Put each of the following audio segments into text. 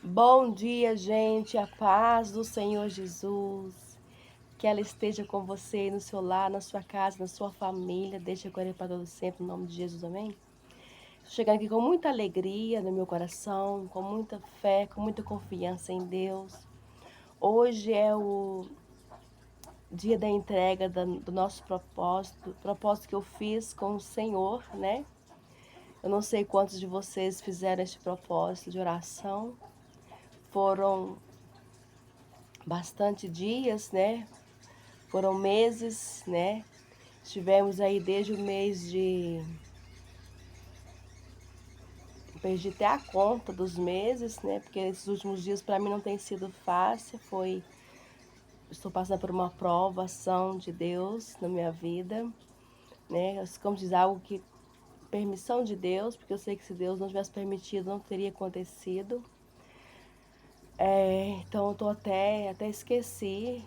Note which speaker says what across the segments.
Speaker 1: Bom dia, gente, a paz do Senhor Jesus, que ela esteja com você no seu lar, na sua casa, na sua família, deixa agora e para todo sempre, em nome de Jesus, amém? Estou chegando aqui com muita alegria no meu coração, com muita fé, com muita confiança em Deus. Hoje é o dia da entrega do nosso propósito que eu fiz com o Senhor, né? Eu não sei quantos de vocês fizeram este propósito de oração, foram bastante dias, né? Foram meses, né? Estivemos aí desde o mês de... Perdi até a conta dos meses, né? Porque esses últimos dias para mim não tem sido fácil. Estou passando por uma provação de Deus na minha vida, né? Como diz, algo que... Permissão de Deus, porque eu sei que se Deus não tivesse permitido, não teria acontecido. Então eu tô até esqueci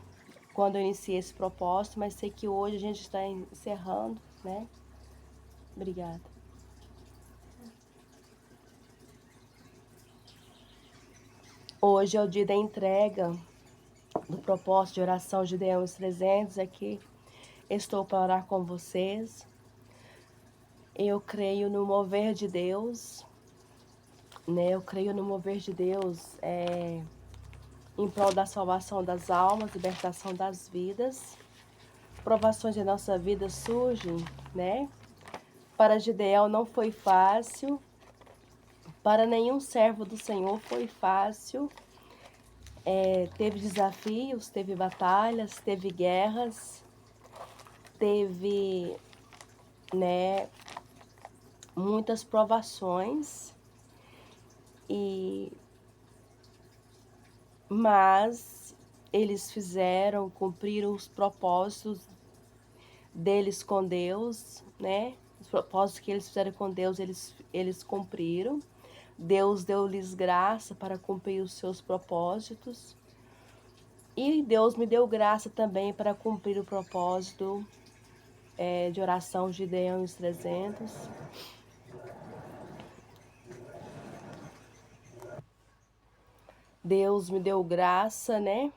Speaker 1: quando eu iniciei esse propósito, mas sei que hoje a gente está encerrando, né? Obrigada. Hoje é o dia da entrega do propósito de oração Gideão os 300 aqui. Estou para orar com vocês. Eu creio no mover de Deus, né? Eu creio no mover de Deus em prol da salvação das almas, libertação das vidas. Provações da nossa vida surgem, né? Para Gideão não foi fácil, para nenhum servo do Senhor foi fácil. Teve desafios, teve batalhas, teve guerras, teve, né, muitas provações, mas eles cumpriram os propósitos deles com Deus, né? Os propósitos que eles fizeram com Deus, eles cumpriram. Deus deu-lhes graça para cumprir os seus propósitos. E Deus me deu graça também para cumprir o propósito de oração de Gideão e os 300. Deus me deu graça, né?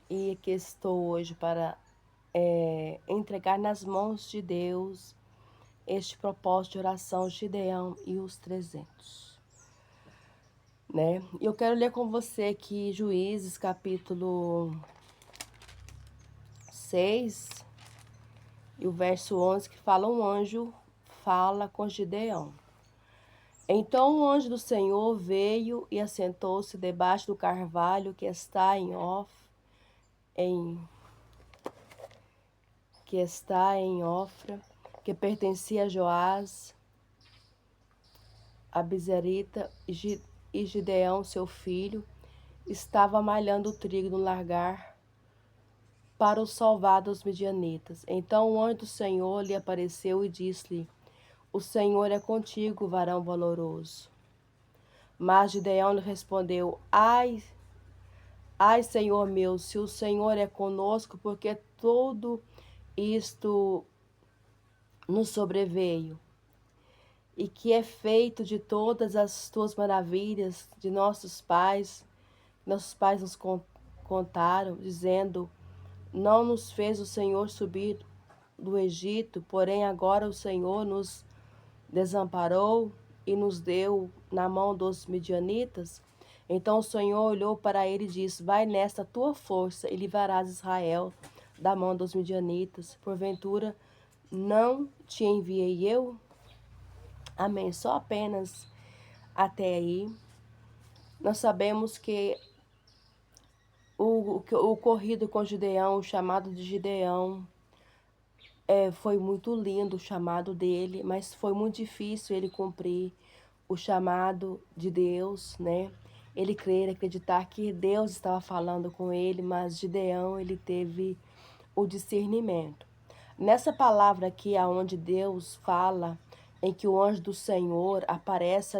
Speaker 1: E aqui estou hoje para entregar nas mãos de Deus este propósito de oração Gideão e os 300. Né? Eu quero ler com você aqui Juízes capítulo 6 e o verso 11, que fala: um anjo fala com Gideão. Então o anjo do Senhor veio e assentou-se debaixo do carvalho que está em Ofra, que pertencia a Joás, a Bizerita, e Gideão, seu filho, estava malhando o trigo no largar para o salvar dos midianitas. Então o anjo do Senhor lhe apareceu e disse-lhe: o Senhor é contigo, varão valoroso. Mas Gideão lhe respondeu: Ai, Senhor meu, se o Senhor é conosco, porque tudo isto nos sobreveio, e que é feito de todas as tuas maravilhas de nossos pais nos contaram, dizendo: não nos fez o Senhor subir do Egito, porém agora o Senhor nos desamparou e nos deu na mão dos midianitas. Então o Senhor olhou para ele e disse: vai nesta tua força e livrarás Israel da mão dos midianitas. Porventura não te enviei eu? Amém. Só apenas até aí. Nós sabemos que o ocorrido com Gideão, o chamado de Gideão, foi muito lindo o chamado dele, mas foi muito difícil ele cumprir o chamado de Deus, né? Ele crer, acreditar que Deus estava falando com ele, mas Gideão, ele teve o discernimento. Nessa palavra aqui, aonde Deus fala, em que o anjo do Senhor aparece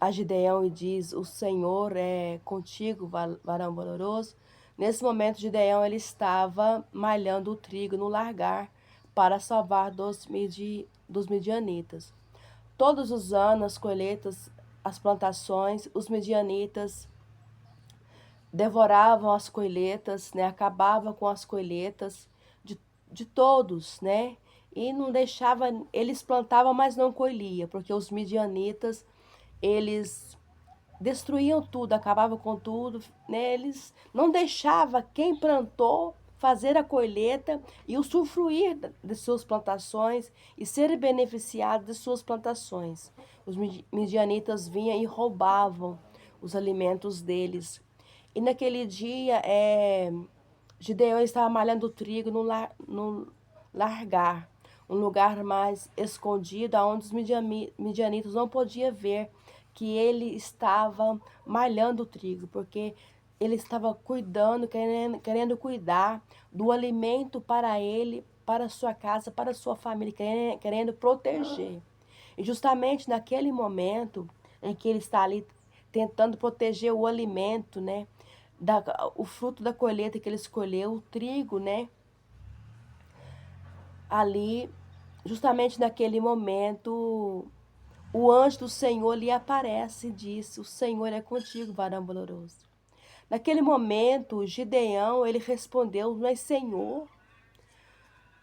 Speaker 1: a Gideão e diz: o Senhor é contigo, varão valoroso. Nesse momento, Gideão ele estava malhando o trigo no largar para salvar dos midianitas. todos os anos as colheitas, as plantações, os midianitas devoravam as colheitas, né? Acabava com as colheitas de todos, né? E não deixava, eles plantavam, mas não colhia, porque os midianitas, eles destruíam tudo, acabavam com tudo, né? Eles não deixavam quem plantou fazer a colheita e usufruir de suas plantações e ser beneficiado de suas plantações. Os midianitas vinham e roubavam os alimentos deles. E naquele dia, Gideão estava malhando trigo no largar, um lugar mais escondido, onde os midianitas não podiam ver que ele estava malhando o trigo, porque ele estava cuidando, querendo cuidar do alimento para ele, para sua casa, para sua família, querendo proteger. E justamente naquele momento em que ele está ali tentando proteger o alimento, né? O fruto da colheita que ele escolheu, o trigo, né? Ali, justamente naquele momento, o anjo do Senhor lhe aparece e disse: o Senhor é contigo, varão valoroso. Naquele momento, Gideão, ele respondeu: mas Senhor,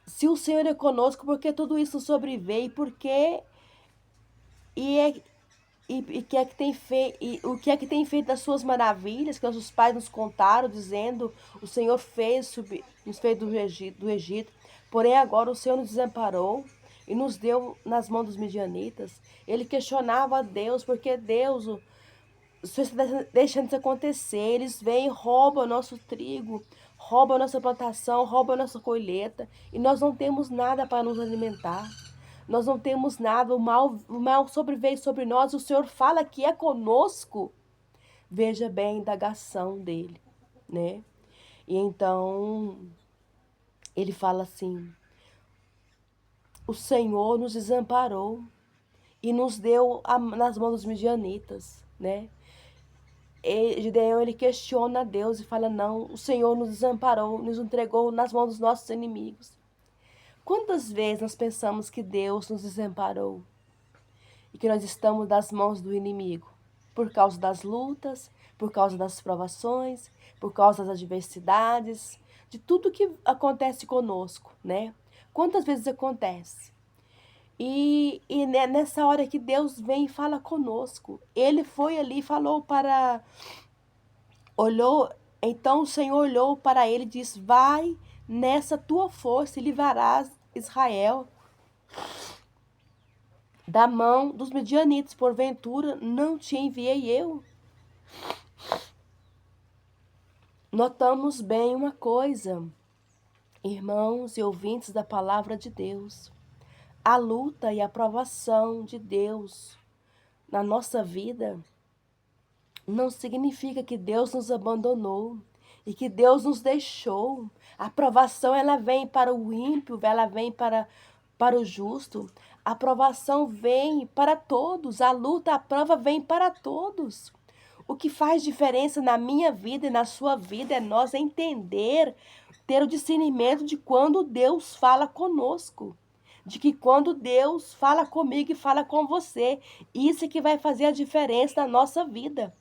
Speaker 1: se o Senhor é conosco, por que tudo isso sobreveio? Por que e é e que é que tem feito, e o que é que tem feito das suas maravilhas, que nossos pais nos contaram, dizendo, o Senhor nos fez do Egito, porém agora o Senhor nos desamparou e nos deu nas mãos dos midianitas. Ele questionava a Deus, porque Deus, o Senhor está deixando isso acontecer, eles vêm e roubam o nosso trigo, roubam a nossa plantação, roubam a nossa colheita, e nós não temos nada para nos alimentar. Nós não temos nada, o mal sobreveio sobre nós, o Senhor fala que é conosco. Veja bem a indagação dele, né? E então, ele fala assim: o Senhor nos desamparou e nos deu nas mãos dos midianitas, né? E Gideão, ele questiona a Deus e fala: não, o Senhor nos desamparou, nos entregou nas mãos dos nossos inimigos. Quantas vezes nós pensamos que Deus nos desamparou e que nós estamos nas mãos do inimigo? Por causa das lutas, por causa das provações, por causa das adversidades, de tudo que acontece conosco, né? Quantas vezes acontece? E nessa hora que Deus vem e fala conosco, ele foi ali e falou para. Olhou, então o Senhor olhou para ele e disse: vai nessa tua força e livrarás Israel da mão dos midianitas, porventura não te enviei eu? Notamos bem uma coisa, irmãos e ouvintes da palavra de Deus. A luta e a provação de Deus na nossa vida não significa que Deus nos abandonou e que Deus nos deixou. A provação, ela vem para o ímpio, ela vem para o justo. A provação vem para todos, a luta, a prova vem para todos. O que faz diferença na minha vida e na sua vida é nós entender, ter o discernimento de quando Deus fala conosco. De que quando Deus fala comigo e fala com você, isso é que vai fazer a diferença na nossa vida.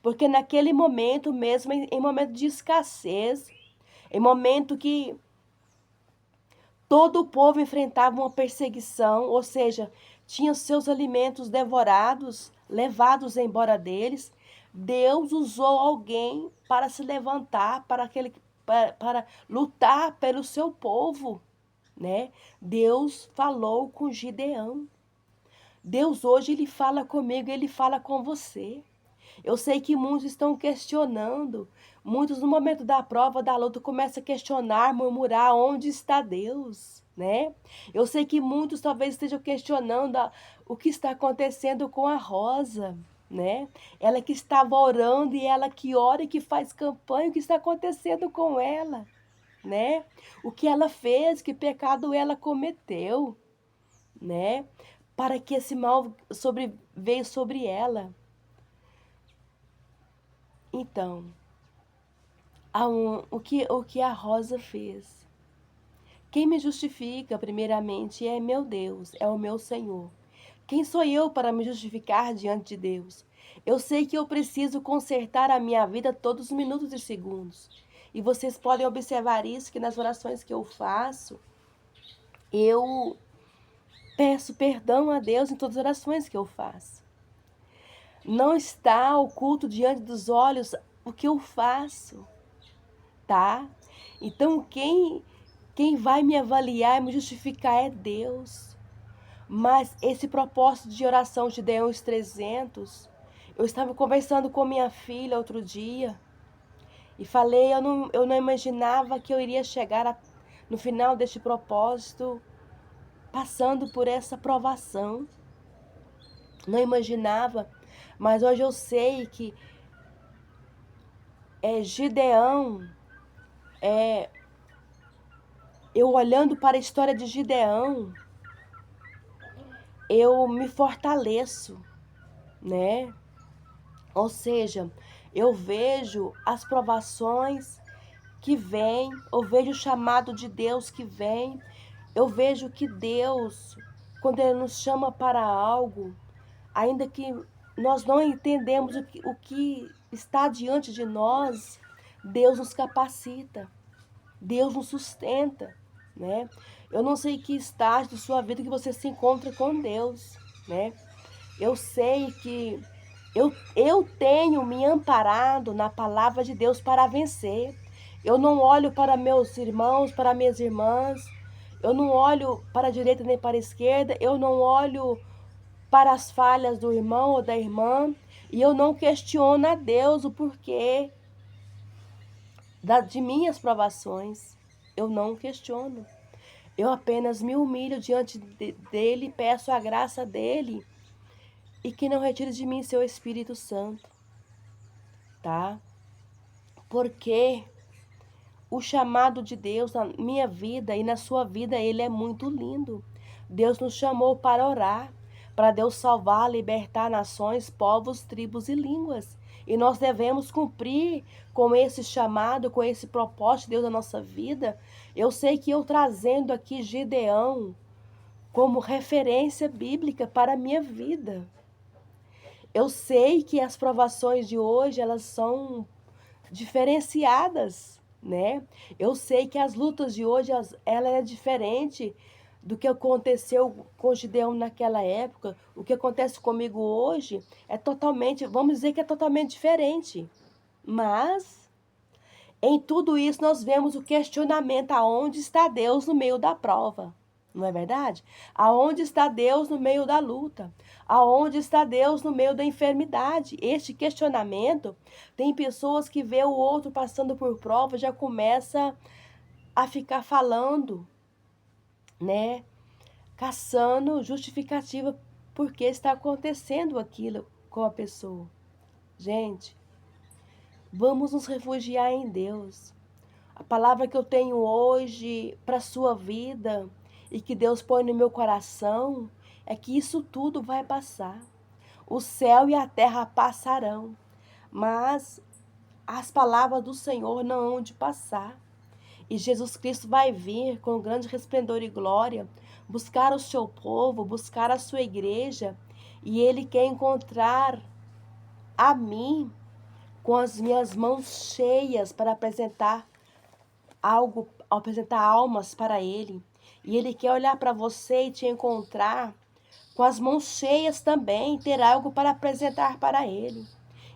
Speaker 1: Porque naquele momento mesmo, em momento de escassez, em momento que todo o povo enfrentava uma perseguição, ou seja, tinha seus alimentos devorados, levados embora deles, Deus usou alguém para se levantar, para lutar pelo seu povo, né? Deus falou com Gideão. Deus hoje ele fala comigo, ele fala com você. Eu sei que muitos estão questionando, muitos no momento da prova, da luta, começam a questionar, murmurar onde está Deus, né? Eu sei que muitos talvez estejam questionando o que está acontecendo com a Rosa, né? Ela que estava orando e ela que ora e que faz campanha, o que está acontecendo com ela, né? O que ela fez, que pecado ela cometeu, né? Para que esse mal veio sobre ela. Então, o que a Rosa fez? Quem me justifica, primeiramente, é meu Deus, é o meu Senhor. Quem sou eu para me justificar diante de Deus? Eu sei que eu preciso consertar a minha vida todos os minutos e segundos. E vocês podem observar isso, que nas orações que eu faço, eu peço perdão a Deus em todas as orações que eu faço. Não está oculto diante dos olhos o que eu faço, tá? Então quem vai me avaliar e me justificar é Deus. Mas esse propósito de oração de Deus 300, eu estava conversando com minha filha outro dia e falei, eu não imaginava que eu iria chegar no final deste propósito passando por essa provação. Não imaginava, mas hoje eu sei que Gideão, eu olhando para a história de Gideão, eu me fortaleço, né? Ou seja, eu vejo as provações que vêm, eu vejo o chamado de Deus que vem, eu vejo que Deus, quando Ele nos chama para algo, ainda que nós não entendemos o que está diante de nós, Deus nos capacita, Deus nos sustenta, né? Eu não sei que estágio de sua vida que você se encontra com Deus, né? Eu sei que eu tenho me amparado na palavra de Deus para vencer. Eu não olho para meus irmãos, para minhas irmãs. Eu não olho para a direita nem para a esquerda. Eu não olho para as falhas do irmão ou da irmã. E eu não questiono a Deus o porquê de minhas provações. Eu não questiono. Eu apenas me humilho diante dele, peço a graça dele e que não retire de mim seu Espírito Santo, tá? Porque o chamado de Deus na minha vida e na sua vida, ele é muito lindo. Deus nos chamou para orar, para Deus salvar, libertar nações, povos, tribos e línguas. E nós devemos cumprir com esse chamado, com esse propósito de Deus na nossa vida. Eu sei que eu trazendo aqui Gideão como referência bíblica para a minha vida. Eu sei que as provações de hoje, elas são diferenciadas, né? Eu sei que as lutas de hoje, ela é diferente do que aconteceu com Gideão naquela época. O que acontece comigo hoje é totalmente, vamos dizer que é totalmente diferente. Mas, em tudo isso, nós vemos o questionamento: aonde está Deus no meio da prova? Não é verdade? Aonde está Deus no meio da luta? Aonde está Deus no meio da enfermidade? Este questionamento, tem pessoas que vê o outro passando por prova, já começa a ficar falando, né? Caçando justificativa porque está acontecendo aquilo com a pessoa. Gente, vamos nos refugiar em Deus. A palavra que eu tenho hoje para a sua vida e que Deus põe no meu coração é que isso tudo vai passar. O céu e a terra passarão, mas as palavras do Senhor não hão de passar. E Jesus Cristo vai vir com grande resplendor e glória, buscar o seu povo, buscar a sua igreja, e Ele quer encontrar a mim com as minhas mãos cheias para apresentar almas para Ele. E Ele quer olhar para você e te encontrar com as mãos cheias também, ter algo para apresentar para Ele.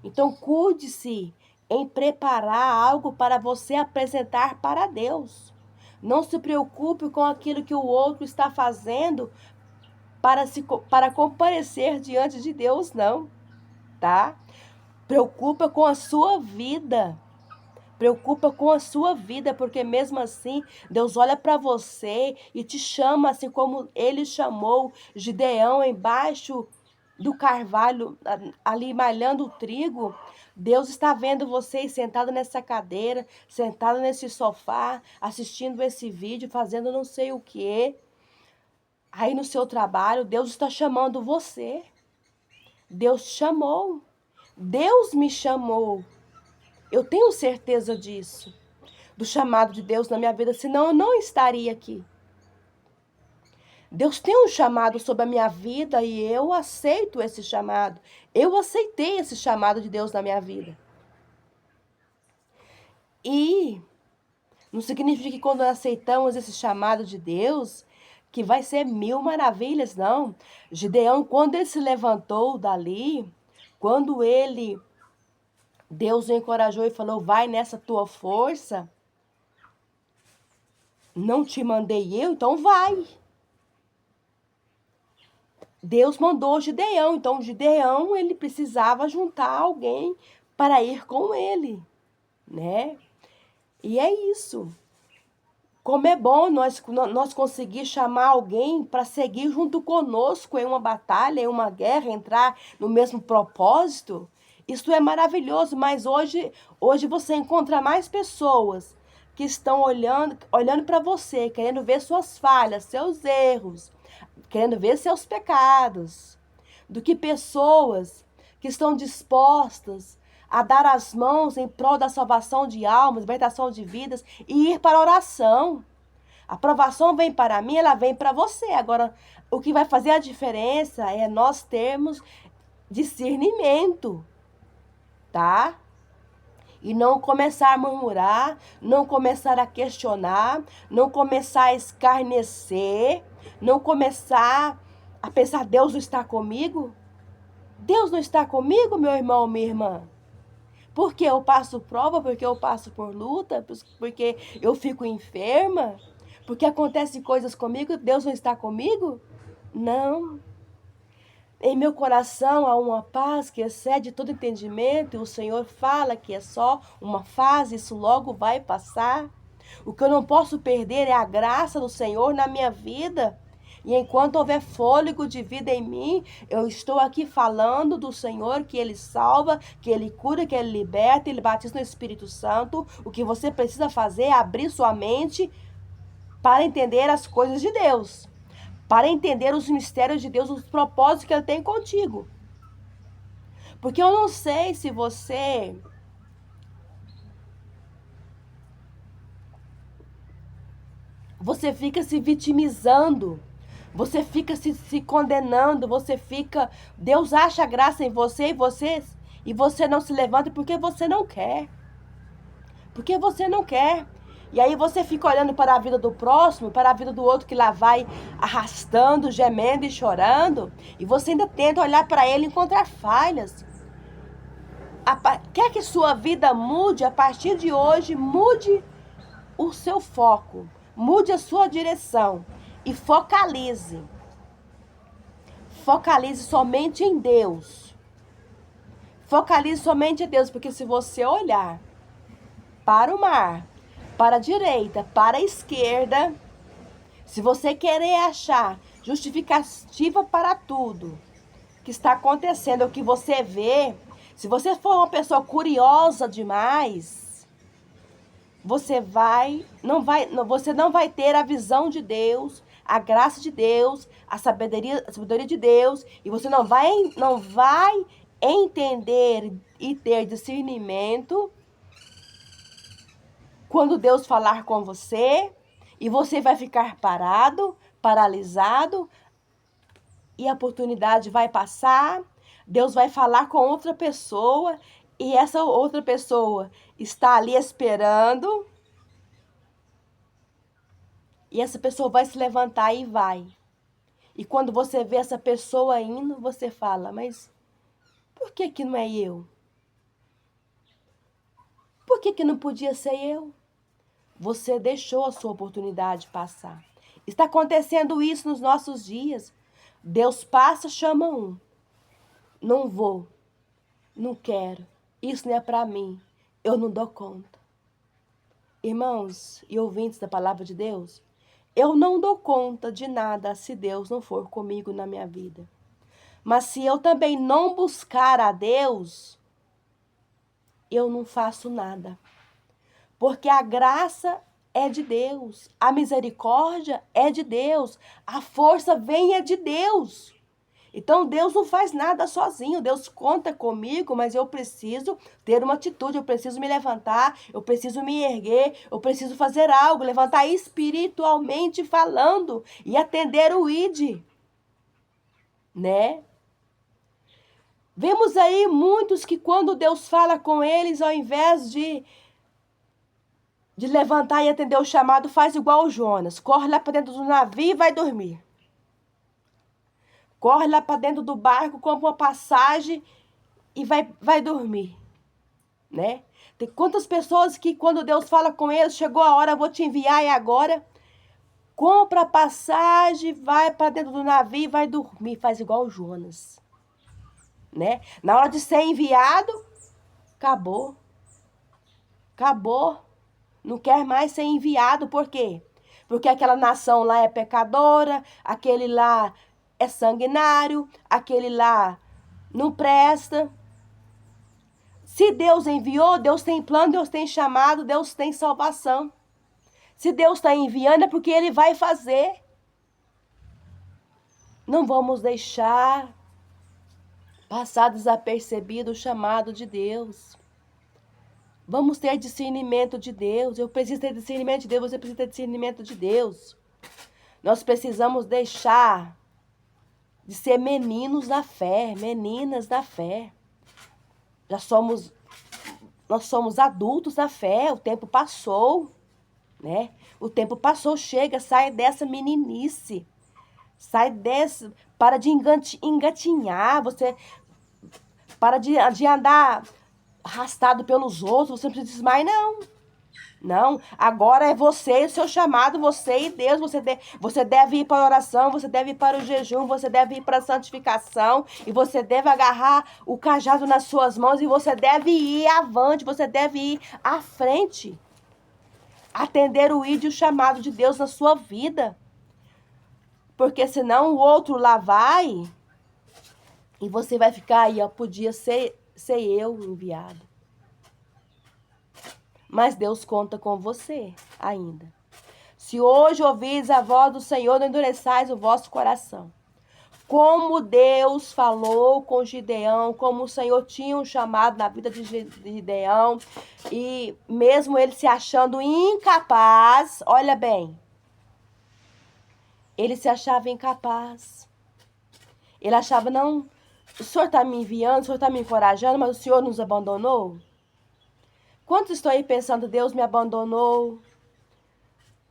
Speaker 1: Então, cuide-se em preparar algo para você apresentar para Deus. Não se preocupe com aquilo que o outro está fazendo para comparecer diante de Deus, não, tá? Preocupa com a sua vida. Preocupa com a sua vida, porque mesmo assim, Deus olha para você e te chama, assim como Ele chamou Gideão embaixo do carvalho, ali malhando o trigo. Deus está vendo vocês sentado nessa cadeira, sentado nesse sofá, assistindo esse vídeo, fazendo não sei o quê. Aí no seu trabalho, Deus está chamando você. Deus te chamou. Deus me chamou. Eu tenho certeza disso, do chamado de Deus na minha vida, senão eu não estaria aqui. Deus tem um chamado sobre a minha vida e eu aceito esse chamado. Eu aceitei esse chamado de Deus na minha vida. E não significa que quando aceitamos esse chamado de Deus, que vai ser mil maravilhas, não. Gideão, quando ele se levantou dali, quando Deus o encorajou e falou, vai nessa tua força, não te mandei eu, então vai. Deus mandou Gideão, então Gideão, ele precisava juntar alguém para ir com ele, né? E é isso. Como é bom nós conseguir chamar alguém para seguir junto conosco em uma batalha, em uma guerra, entrar no mesmo propósito. Isso é maravilhoso, mas hoje você encontra mais pessoas que estão olhando para você, querendo ver suas falhas, seus erros, querendo ver seus pecados, do que pessoas que estão dispostas a dar as mãos em prol da salvação de almas, libertação de vidas e ir para a oração. A aprovação vem para mim, ela vem para você. Agora, o que vai fazer a diferença é nós termos discernimento, tá? E não começar a murmurar, não começar a questionar, não começar a escarnecer, não começar a pensar, Deus não está comigo? Deus não está comigo, meu irmão, minha irmã? Porque eu passo prova, porque eu passo por luta, porque eu fico enferma, porque acontecem coisas comigo, Deus não está comigo? Não. Em meu coração há uma paz que excede todo entendimento, e o Senhor fala que é só uma fase, isso logo vai passar. O que eu não posso perder é a graça do Senhor na minha vida. E enquanto houver fôlego de vida em mim, eu estou aqui falando do Senhor, que Ele salva, que Ele cura, que Ele liberta, Ele batiza no Espírito Santo. O que você precisa fazer é abrir sua mente para entender as coisas de Deus, para entender os mistérios de Deus, os propósitos que Ele tem contigo. Porque eu não sei se você fica se vitimizando, você fica se condenando, você fica... Deus acha graça em você e você não se levanta porque você não quer. Porque você não quer. E aí você fica olhando para a vida do próximo, para a vida do outro que lá vai arrastando, gemendo e chorando. E você ainda tenta olhar para ele e encontrar falhas. Quer que sua vida mude a partir de hoje? Mude o seu foco. Mude a sua direção. E focalize. Focalize somente em Deus. Focalize somente em Deus. Porque se você olhar para o mar, para a direita, para a esquerda, se você querer achar justificativa para tudo que está acontecendo, o que você vê, se você for uma pessoa curiosa demais, você não vai ter a visão de Deus, a graça de Deus, a sabedoria de Deus, e você não vai entender e ter discernimento quando Deus falar com você, e você vai ficar parado, paralisado, e a oportunidade vai passar, Deus vai falar com outra pessoa, e essa outra pessoa está ali esperando, e essa pessoa vai se levantar e vai. E quando você vê essa pessoa indo, você fala, mas por que não é eu? Por que não podia ser eu? Você deixou a sua oportunidade passar. Está acontecendo isso nos nossos dias. Deus passa, chama um. Não vou. Não quero. Isso não é para mim. Eu não dou conta. Irmãos e ouvintes da palavra de Deus, eu não dou conta de nada se Deus não for comigo na minha vida. Mas se eu também não buscar a Deus, eu não faço nada. Porque a graça é de Deus, a misericórdia é de Deus, a força vem de Deus. Então, Deus não faz nada sozinho. Deus conta comigo, mas eu preciso ter uma atitude, eu preciso me levantar, eu preciso me erguer, eu preciso fazer algo, levantar espiritualmente falando e atender o ID, né? Vemos aí muitos que quando Deus fala com eles, ao invés de levantar e atender o chamado, faz igual o Jonas. Corre lá para dentro do navio e vai dormir. Corre lá para dentro do barco, compra uma passagem e vai dormir, né? Tem quantas pessoas que quando Deus fala com eles, chegou a hora, eu vou te enviar e agora, compra a passagem, vai para dentro do navio e vai dormir, faz igual o Jonas, né? Na hora de ser enviado, acabou. Acabou. Não quer mais ser enviado, por quê? Porque aquela nação lá é pecadora, aquele lá é sanguinário, aquele lá não presta. Se Deus enviou, Deus tem plano, Deus tem chamado, Deus tem salvação. Se Deus está enviando é porque Ele vai fazer. Não vamos deixar passar desapercebido o chamado de Deus. Vamos ter discernimento de Deus. Eu preciso ter discernimento de Deus, você precisa ter discernimento de Deus. Nós precisamos deixar de ser meninos da fé, meninas da fé. Nós somos adultos da fé, o tempo passou, né? O tempo passou, chega, sai dessa meninice. Sai dessa, para de engatinhar, você para de andar arrastado pelos outros, você não precisa dizer mais, não. Não, agora é você, o seu chamado, você e Deus, você deve ir para a oração, você deve ir para o jejum, você deve ir para a santificação, e você deve agarrar o cajado nas suas mãos, e você deve ir avante, você deve ir à frente, atender o ídolo e o chamado de Deus na sua vida, porque senão o outro lá vai, e você vai ficar aí, ó, podia ser eu enviado. Mas Deus conta com você ainda. Se hoje ouvis a voz do Senhor, não endureçais o vosso coração. Como Deus falou com Gideão, como o Senhor tinha um chamado na vida de Gideão, e mesmo ele se achando incapaz, olha bem, ele se achava incapaz. Ele achava, não, o Senhor está me enviando, o Senhor está me encorajando, mas o Senhor nos abandonou? Quantos estou aí pensando, Deus me abandonou,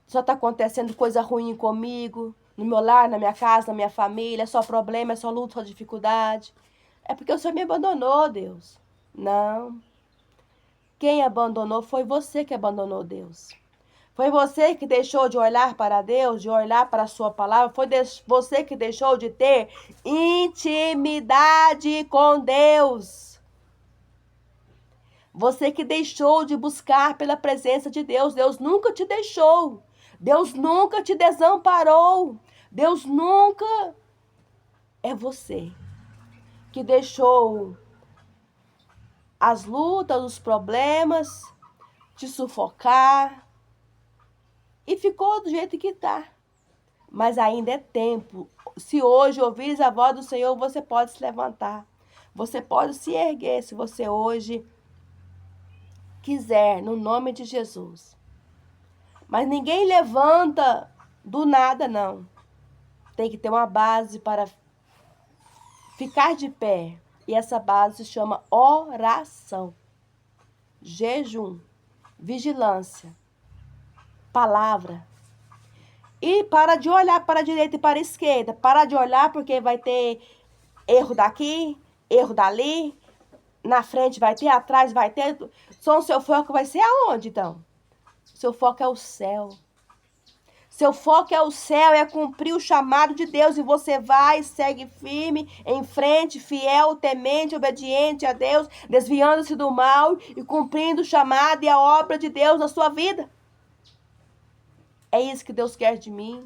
Speaker 1: só está acontecendo coisa ruim comigo, no meu lar, na minha casa, na minha família, é só problema, é só luta, só dificuldade. É porque o Senhor me abandonou, Deus. Não. Quem abandonou foi você que abandonou Deus. Foi você que deixou de olhar para Deus, de olhar para a sua palavra. Foi você que deixou de ter intimidade com Deus. Você que deixou de buscar pela presença de Deus. Deus nunca te deixou. Deus nunca te desamparou. Deus nunca... É você que deixou as lutas, os problemas te sufocar e ficou do jeito que está. Mas ainda é tempo. Se hoje ouvires a voz do Senhor, você pode se levantar. Você pode se erguer se você hoje quiser, no nome de Jesus. Mas ninguém levanta do nada, não. Tem que ter uma base para ficar de pé. E essa base se chama oração, jejum, vigilância, palavra. E para de olhar para a direita e para a esquerda. Para de olhar porque vai ter erro daqui, erro dali. Na frente vai ter, atrás vai ter. Só o seu foco vai ser aonde, então? Seu foco é o céu. Seu foco é o céu, é cumprir o chamado de Deus. E você vai, segue firme, em frente, fiel, temente, obediente a Deus, desviando-se do mal e cumprindo o chamado e a obra de Deus na sua vida. É isso que Deus quer de mim.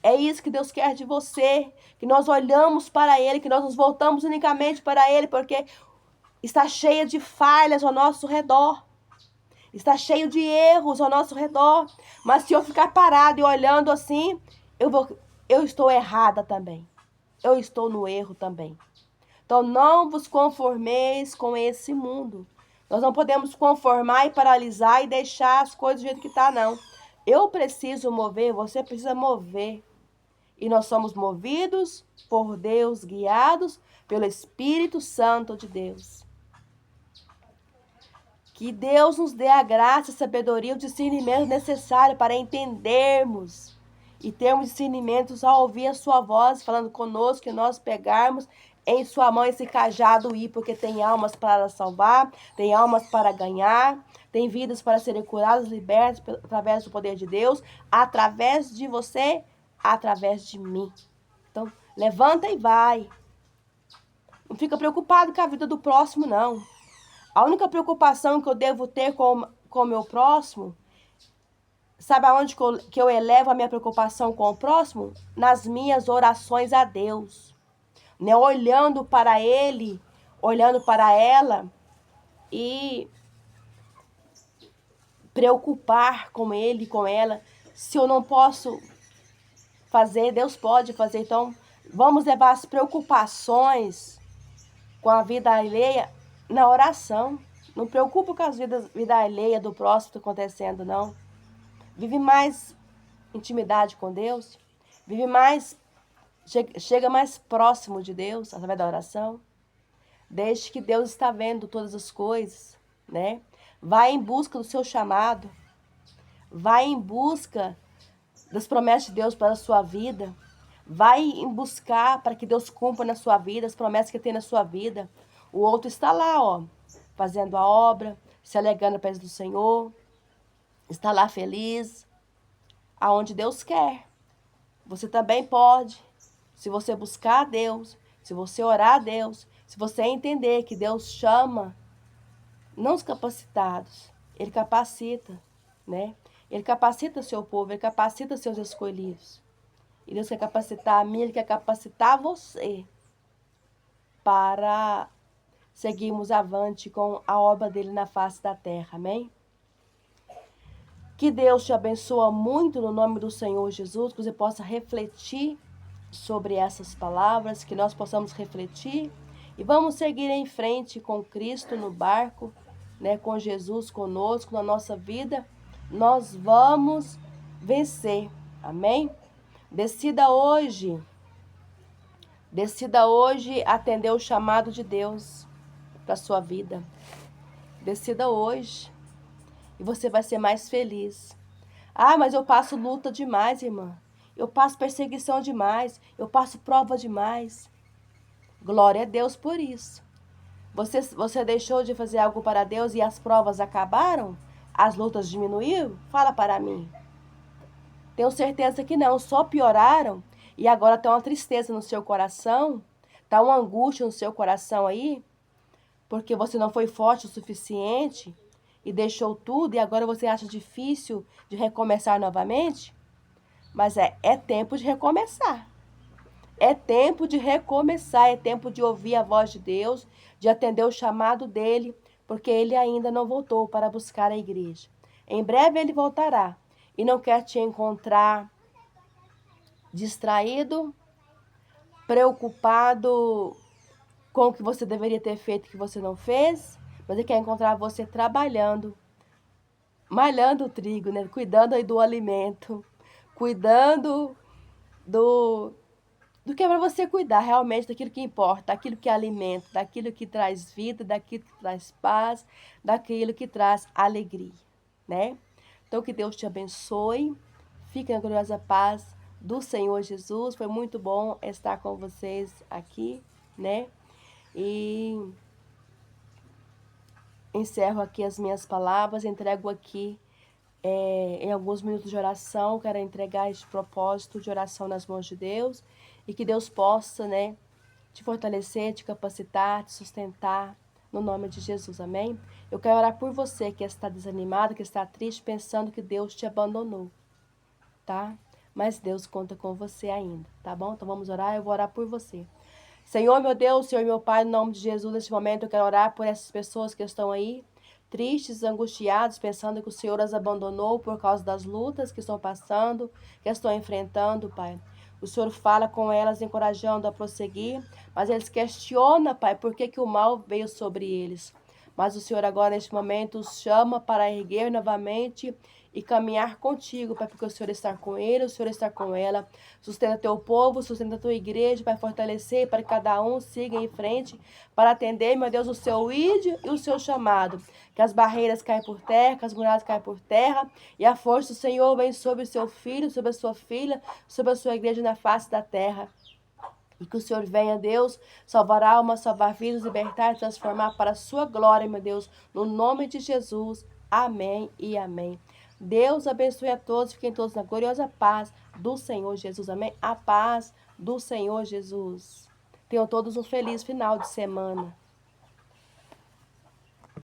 Speaker 1: É isso que Deus quer de você. Que nós olhamos para Ele, que nós nos voltamos unicamente para Ele, porque está cheia de falhas ao nosso redor. Está cheio de erros ao nosso redor. Mas se eu ficar parado e olhando assim, eu estou errada também. eu estou no erro também. Então, não vos conformeis com esse mundo. Nós não podemos conformar e paralisar e deixar as coisas do jeito que está, não. Eu preciso mover, você precisa mover. E nós somos movidos por Deus, guiados pelo Espírito Santo de Deus. Que Deus nos dê a graça, a sabedoria, o discernimento necessário para entendermos e termos discernimentos ao ouvir a sua voz falando conosco, que nós pegarmos em sua mão esse cajado e ir, porque tem almas para salvar, tem almas para ganhar, tem vidas para serem curadas, libertas através do poder de Deus, através de você, através de mim. Então, levanta e vai. Não fica preocupado com a vida do próximo, não. A única preocupação que eu devo ter com o meu próximo, sabe aonde que eu elevo a minha preocupação com o próximo? Nas minhas orações a Deus. Né? Olhando para ele, olhando para ela e preocupar com ele, com ela. Se eu não posso fazer, Deus pode fazer. Então, vamos levar as preocupações com a vida alheia na oração. Não preocupa com a vida alheia do próximo que está acontecendo, não. Vive mais intimidade com Deus. Vive mais, chega mais próximo de Deus através da oração. Desde que Deus está vendo todas as coisas, né? Vai em busca do seu chamado. Vai em busca das promessas de Deus para a sua vida. Vai em buscar para que Deus cumpra na sua vida as promessas que tem na sua vida. O outro está lá, ó, fazendo a obra, se alegrando perto do Senhor, está lá feliz, aonde Deus quer. Você também pode, se você buscar a Deus, se você orar a Deus, se você entender que Deus chama, não os capacitados, Ele capacita, né? Ele capacita o seu povo, Ele capacita os seus escolhidos. E Deus quer capacitar a mim, Ele quer capacitar você para seguirmos avante com a obra dele na face da terra, amém? Que Deus te abençoe muito no nome do Senhor Jesus, que você possa refletir sobre essas palavras, que nós possamos refletir e vamos seguir em frente com Cristo no barco, né, com Jesus conosco na nossa vida, nós vamos vencer, amém? Decida hoje atender o chamado de Deus para a sua vida. Decida hoje e você vai ser mais feliz. Ah, mas eu passo luta demais, irmã. Eu passo perseguição demais. Eu passo prova demais. Glória a Deus por isso. Você deixou de fazer algo para Deus e as provas acabaram? As lutas diminuíram? Fala para mim. Tenho certeza que não, só pioraram. E agora está uma tristeza no seu coração. Está uma angústia no seu coração aí. Porque você não foi forte o suficiente e deixou tudo e agora você acha difícil de recomeçar novamente? Mas é tempo de recomeçar. É tempo de recomeçar, é tempo de ouvir a voz de Deus, de atender o chamado dele, porque ele ainda não voltou para buscar a igreja. Em breve ele voltará e não quer te encontrar distraído, preocupado com o que você deveria ter feito que você não fez, mas ele quer encontrar você trabalhando, malhando o trigo, né? Cuidando aí do alimento, cuidando do que é para você cuidar realmente daquilo que importa, daquilo que alimenta, daquilo que traz vida, daquilo que traz paz, daquilo que traz alegria, né? Então que Deus te abençoe, fique na gloriosa paz do Senhor Jesus, foi muito bom estar com vocês aqui, né? E encerro aqui as minhas palavras, entrego aqui em alguns minutos de oração, quero entregar este propósito de oração nas mãos de Deus e que Deus possa, né, te fortalecer, te capacitar, te sustentar, no nome de Jesus, amém? Eu quero orar por você que está desanimado, que está triste, pensando que Deus te abandonou, tá? Mas Deus conta com você ainda, tá bom? Então vamos orar, eu vou orar por você. Senhor, meu Deus, Senhor, meu Pai, no nome de Jesus, neste momento eu quero orar por essas pessoas que estão aí, tristes, angustiados, pensando que o Senhor as abandonou por causa das lutas que estão passando, que estão enfrentando, Pai. O Senhor fala com elas, encorajando a prosseguir, mas eles questionam, Pai, por que o mal veio sobre eles. Mas o Senhor agora, neste momento, os chama para erguer novamente e caminhar contigo, Pai, porque o Senhor está com ele, o Senhor está com ela. Sustenta teu povo, sustenta tua igreja, Pai, fortalecer para que cada um siga em frente, para atender, meu Deus, o seu ídio e o seu chamado. Que as barreiras caem por terra, que as muralhas caem por terra, e a força do Senhor vem sobre o seu filho, sobre a sua filha, sobre a sua igreja na face da terra. E que o Senhor venha, Deus, salvar almas, salvar vidas, libertar e transformar para a sua glória, meu Deus, no nome de Jesus. Amém e amém. Deus abençoe a todos, fiquem todos na gloriosa paz do Senhor Jesus. Amém? A paz do Senhor Jesus. Tenham todos um feliz final de semana.